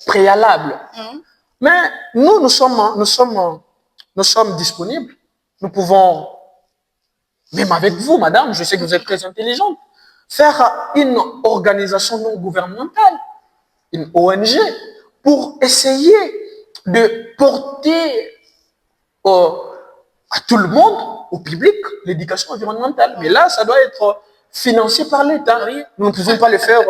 préalable. Mais nous sommes disponibles. Nous pouvons, même avec vous, madame, je sais que vous êtes très intelligente, faire une organisation non gouvernementale, une ONG, pour essayer de porter à tout le monde, au public, l'éducation environnementale. Mais là, ça doit être financé par l'État. Oui. Nous ne pouvons pas le faire.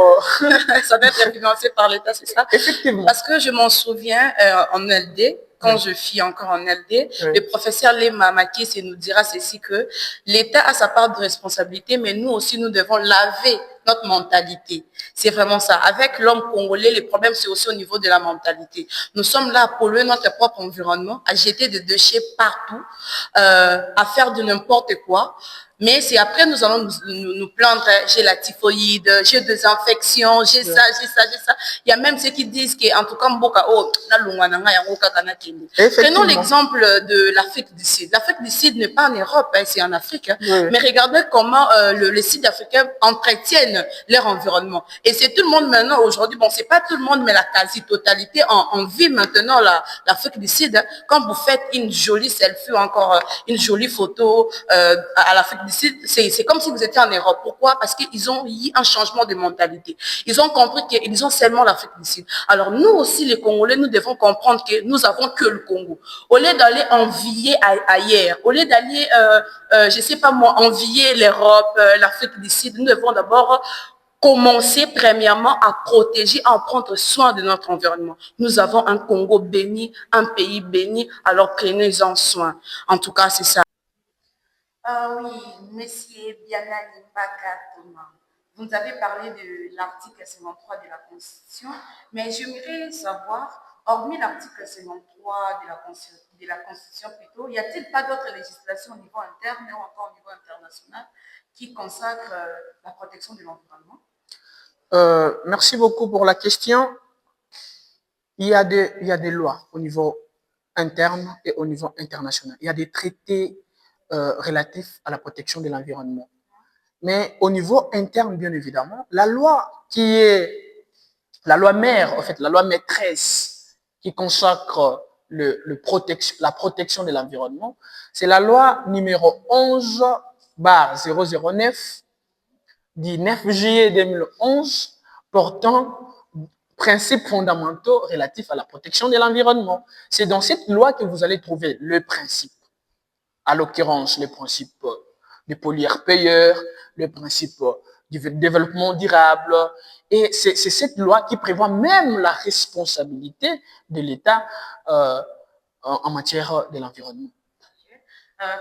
Ça doit être financé par l'État, c'est ça? Effectivement. Parce que je m'en souviens en LD, quand je suis encore en LD, le professeur Lema Makis nous dira ceci que l'État a sa part de responsabilité, mais nous aussi, nous devons laver notre mentalité. C'est vraiment ça. Avec l'homme congolais, les problèmes, c'est aussi au niveau de la mentalité. Nous sommes là à polluer notre propre environnement, à jeter des déchets partout, à faire de n'importe quoi. Mais c'est après nous allons nous plaindre, j'ai la typhoïde, j'ai des infections, j'ai ça. Il y a même ceux qui disent qu'en tout cas, prenons l'exemple de l'Afrique du Sud. L'Afrique du Sud n'est pas en Europe, hein, c'est en Afrique. Hein. Mais regardez comment les Sud-Africains entretiennent leur environnement. Et c'est tout le monde maintenant, aujourd'hui, bon, c'est pas tout le monde, mais la quasi-totalité en vit maintenant l'Afrique du Sud. Hein. Quand vous faites une jolie selfie ou encore une jolie photo à l'Afrique du Sud, c'est comme si vous étiez en Europe. Pourquoi? Parce qu'ils ont eu un changement de mentalité. Ils ont compris qu'ils ont seulement l'Afrique du Sud. Alors nous aussi, les Congolais, nous devons comprendre que nous avons que le Congo. Au lieu d'aller envier ailleurs, au lieu d'aller, je sais pas moi, envier l'Europe, l'Afrique du Sud, nous devons d'abord commencer premièrement à protéger, à prendre soin de notre environnement. Nous avons un Congo béni, un pays béni, alors prenez-en soin. En tout cas, c'est ça. Oui, monsieur Biana Limbaka Thomas, vous nous avez parlé de l'article 53 de la Constitution, mais j'aimerais savoir, hormis l'article 53 de la Constitution plutôt, y a-t-il pas d'autres législations au niveau interne ou encore au niveau international qui consacrent la protection de l'environnement? Merci beaucoup pour la question. Il y a des lois au niveau interne et au niveau international. Il y a des traités relatifs à la protection de l'environnement. Mais au niveau interne, bien évidemment, la loi qui est la loi mère, en fait, la loi maîtresse qui consacre la protection de l'environnement, c'est la loi numéro 11/009 du 9 juillet 2011 portant principes fondamentaux relatifs à la protection de l'environnement. C'est dans cette loi que vous allez trouver le principe, à l'occurrence le principe du pollueur-payeur, le principe du développement durable. Et c'est cette loi qui prévoit même la responsabilité de l'État en matière de l'environnement.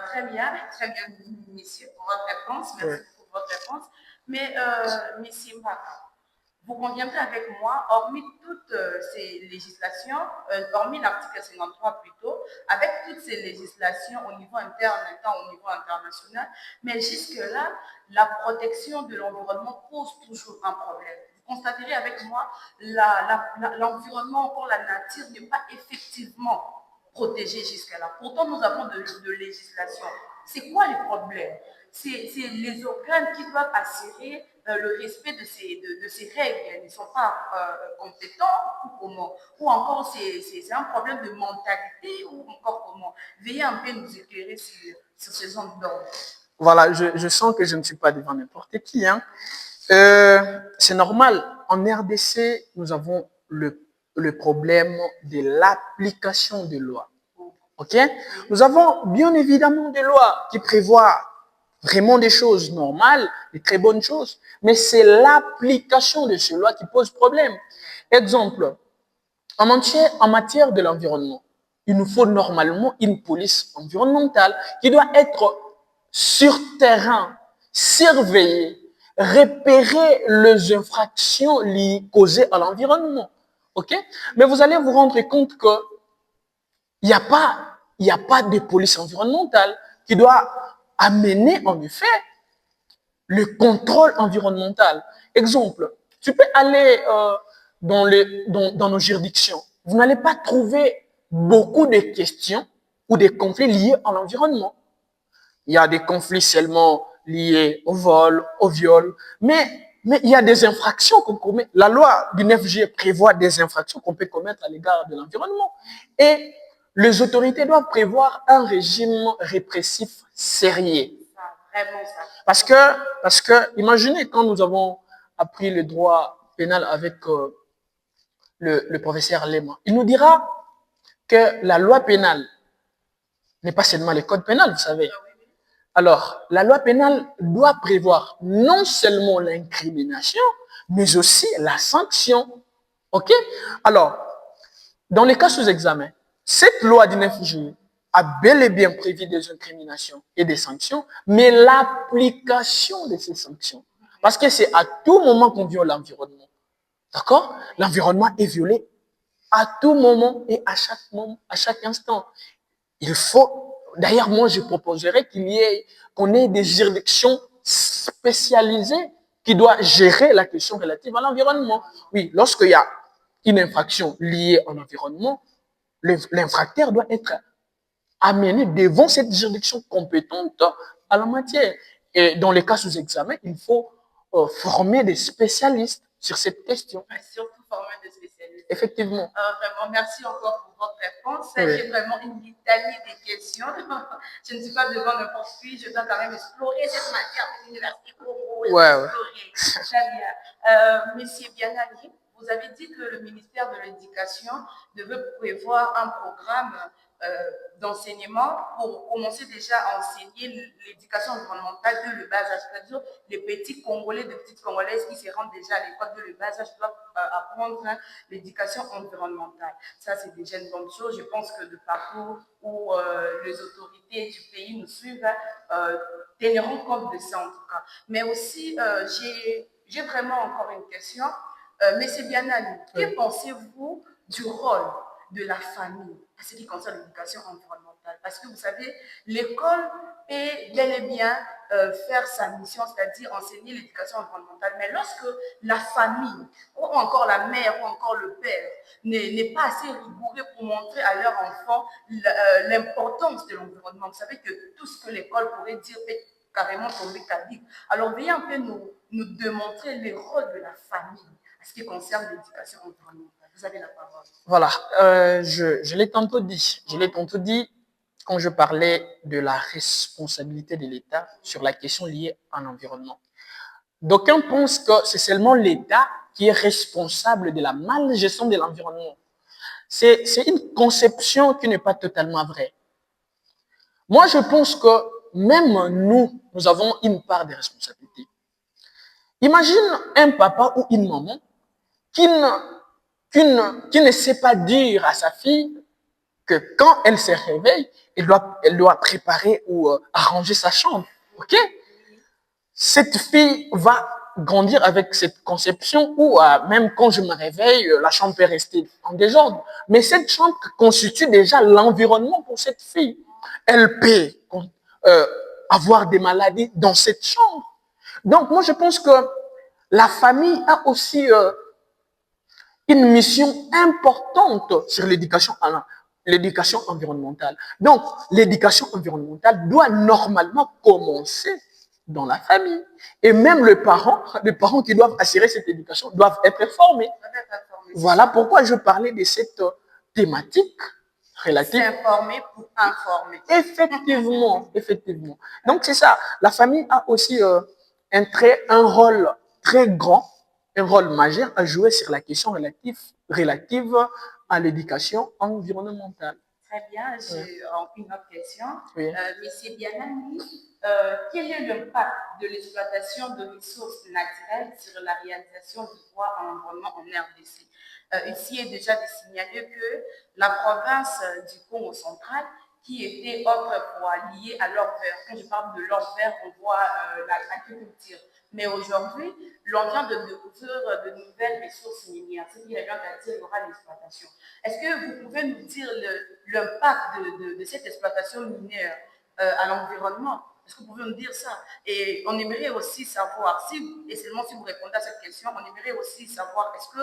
Très bien, messieurs, pour votre réponse. Merci pour votre réponse. Mais, messieurs Mbaka, vous conviendrez avec moi, hormis toutes ces législations, hormis l'article 53 plutôt, avec toutes ces législations au niveau interne et au niveau international, mais jusque-là, la protection de l'environnement pose toujours un problème. Vous constaterez avec moi, l'environnement, encore la nature, n'est pas effectivement protégée jusque-là. Pourtant, nous avons de législation. C'est quoi les problèmes? C'est les organes qui doivent assurer le respect de ces règles. Ils ne sont pas compétents ou comment? Ou encore, c'est un problème de mentalité ou encore comment? Veuillez un peu nous éclairer sur ces zones d'ordre. Voilà, je sens que je ne suis pas devant n'importe qui. Hein. C'est normal. En RDC, nous avons le problème de l'application des lois. OK? Nous avons bien évidemment des lois qui prévoient vraiment des choses normales, des très bonnes choses, mais c'est l'application de ces lois qui pose problème. Exemple, en matière de l'environnement, il nous faut normalement une police environnementale qui doit être sur terrain, surveiller, repérer les infractions causées à l'environnement. OK? Mais vous allez vous rendre compte que il n'y a pas de police environnementale qui doit amener en effet le contrôle environnemental. Exemple, tu peux aller dans nos juridictions. Vous n'allez pas trouver beaucoup de questions ou des conflits liés à l'environnement. Il y a des conflits seulement liés au vol, au viol, mais Mais il y a des infractions qu'on commet. La loi du 9 juillet prévoit des infractions qu'on peut commettre à l'égard de l'environnement. Et les autorités doivent prévoir un régime répressif sérieux. Vraiment ça. Parce que, imaginez quand nous avons appris le droit pénal avec le professeur Lema, il nous dira que la loi pénale n'est pas seulement le code pénal, vous savez. Alors, la loi pénale doit prévoir non seulement l'incrimination, mais aussi la sanction. OK? Alors, dans les cas sous examen, cette loi du 9 juillet a bel et bien prévu des incriminations et des sanctions, mais l'application de ces sanctions, parce que c'est à tout moment qu'on viole l'environnement. D'accord? L'environnement est violé à tout moment et à chaque instant. Il faut, d'ailleurs, moi, je proposerais qu'on ait des juridictions spécialisées qui doivent gérer la question relative à l'environnement. Oui, lorsqu'il y a une infraction liée à l'environnement, l'infracteur doit être amené devant cette juridiction compétente à la matière. Et dans les cas sous examen, il faut former des spécialistes sur cette question. Surtout former des spécialistes. Effectivement. Vraiment, merci encore pour votre réponse. Oui. J'ai vraiment une litanie de questions. Je ne suis pas devant n'importe qui. Je dois quand même explorer cette matière de l'université Congo. Ouais. Très bien. Monsieur Bianani, vous avez dit que le ministère de l'Éducation devait prévoir un programme d'enseignement pour commencer déjà à enseigner l'éducation environnementale dès le bas âge. C'est-à-dire les petits Congolais, les petites Congolaises qui se rendent déjà à l'école dès le bas âge doivent apprendre l'éducation environnementale. Ça, c'est déjà une bonne chose. Je pense que de partout où les autorités du pays nous suivent, tiendront compte de ça en tout cas. Mais aussi, j'ai vraiment encore une question. Monsieur Bianani, que pensez-vous du rôle de la famille en ce qui concerne l'éducation environnementale? Parce que vous savez, l'école peut bel et bien faire sa mission, c'est-à-dire enseigner l'éducation environnementale. Mais lorsque la famille, ou encore la mère, ou encore le père, n'est pas assez rigoureux pour montrer à leur enfant l'importance de l'environnement, vous savez que tout ce que l'école pourrait dire peut carrément tomber caduc. Alors, veuillez un peu nous démontrer le rôle de la famille en ce qui concerne l'éducation environnementale. Vous avez la parole. Voilà, je l'ai tantôt dit. Je l'ai tantôt dit quand je parlais de la responsabilité de l'État sur la question liée à l'environnement. D'aucuns pensent que c'est seulement l'État qui est responsable de la malgestion de l'environnement. C'est une conception qui n'est pas totalement vraie. Moi, je pense que même nous avons une part de responsabilité. Imagine un papa ou une maman qui ne sait pas dire à sa fille que quand elle se réveille, elle doit préparer ou arranger sa chambre. OK? Cette fille va grandir avec cette conception où même quand je me réveille, la chambre peut rester en désordre. Mais cette chambre constitue déjà l'environnement pour cette fille. Elle peut avoir des maladies dans cette chambre. Donc moi je pense que la famille a aussi une mission importante sur l'éducation environnementale. Donc, l'éducation environnementale doit normalement commencer dans la famille. Et même les parents qui doivent assurer cette éducation doivent être formés. Voilà pourquoi je parlais de cette thématique relative. S'informer pour informer. Effectivement. Donc, c'est ça. La famille a aussi un rôle très grand, un rôle majeur à jouer sur la question relative à l'éducation environnementale. Très bien, j'ai une autre question. Oui. Monsieur Bianani, quel est l'impact de l'exploitation de ressources naturelles sur la réalisation du droit à l'environnement en RDC? Ici, il est déjà de signaler que la province du Congo central, qui était autrefois liée à l'or vert, quand je parle de l'or vert, on voit l'agriculture. Mais aujourd'hui, l'on vient de découvrir de nouvelles ressources minières. Ce qui revient à dire qu'il y aura l'exploitation. Est-ce que vous pouvez nous dire l'impact de cette exploitation minière à l'environnement? Est-ce que vous pouvez nous dire ça? Et on aimerait aussi savoir, et seulement si vous répondez à cette question, on aimerait aussi savoir, est-ce que